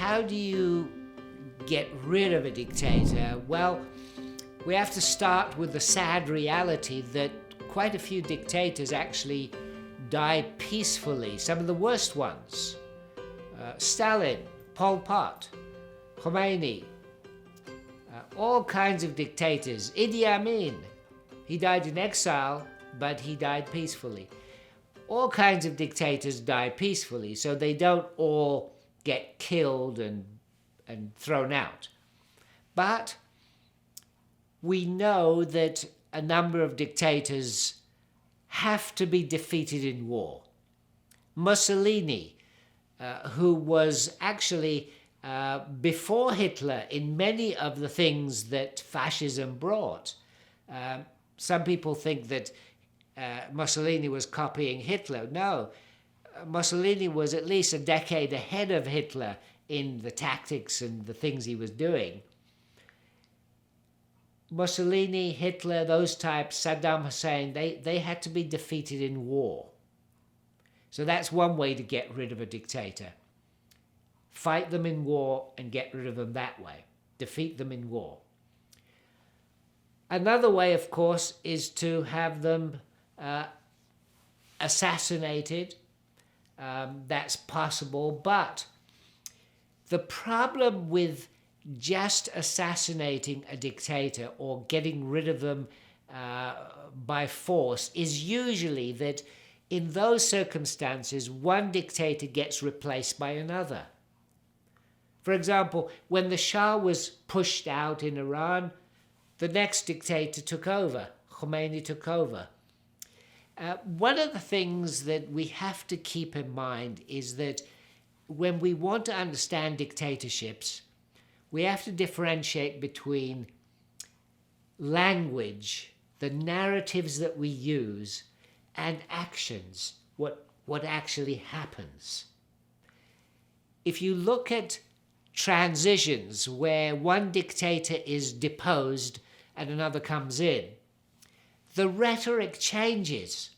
how do you get rid of a dictator? Well, we have to start with the sad reality that quite a few dictators actually died peacefully, some of the worst ones. Stalin, Pol Pot, Khomeini, all kinds of dictators. Idi Amin, he died in exile, but he died peacefully. All kinds of dictators die peacefully, so they don't all get killed and thrown out. But we know that a number of dictators have to be defeated in war. Mussolini, who was actually before Hitler in many of the things that fascism brought. Some people think that Mussolini was copying Hitler. No, Mussolini was at least a decade ahead of Hitler in the tactics and the things he was doing. Mussolini, Hitler, those types, Saddam Hussein, they had to be defeated in war. So that's one way to get rid of a dictator. Fight them in war and get rid of them that way. Defeat them in war. Another way, of course, is to have them assassinated. That's possible, but the problem with just assassinating a dictator or getting rid of them by force is usually that in those circumstances, one dictator gets replaced by another. For example, when the Shah was pushed out in Iran, the next dictator took over. Khomeini took over. One of the things that we have to keep in mind is that when we want to understand dictatorships, we have to differentiate between language, the narratives that we use, and actions, what actually happens. If you look at transitions where one dictator is deposed and another comes in, the rhetoric changes.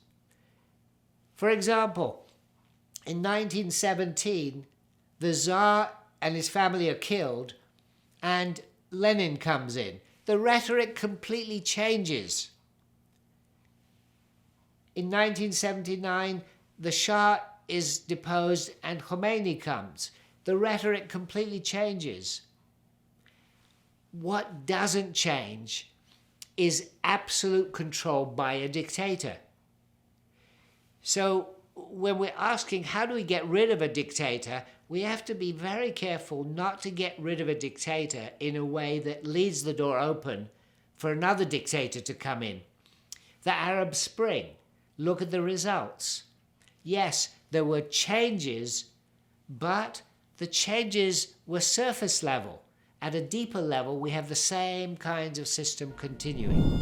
For example, in 1917, the Tsar and his family are killed, and Lenin comes in. The rhetoric completely changes. In 1979, the Shah is deposed and Khomeini comes. The rhetoric completely changes. What doesn't change is absolute control by a dictator. So when we're asking how do we get rid of a dictator, we have to be very careful not to get rid of a dictator in a way that leaves the door open for another dictator to come in. The Arab Spring, look at the results. Yes, there were changes, but the changes were surface level. At a deeper level, we have the same kinds of system continuing.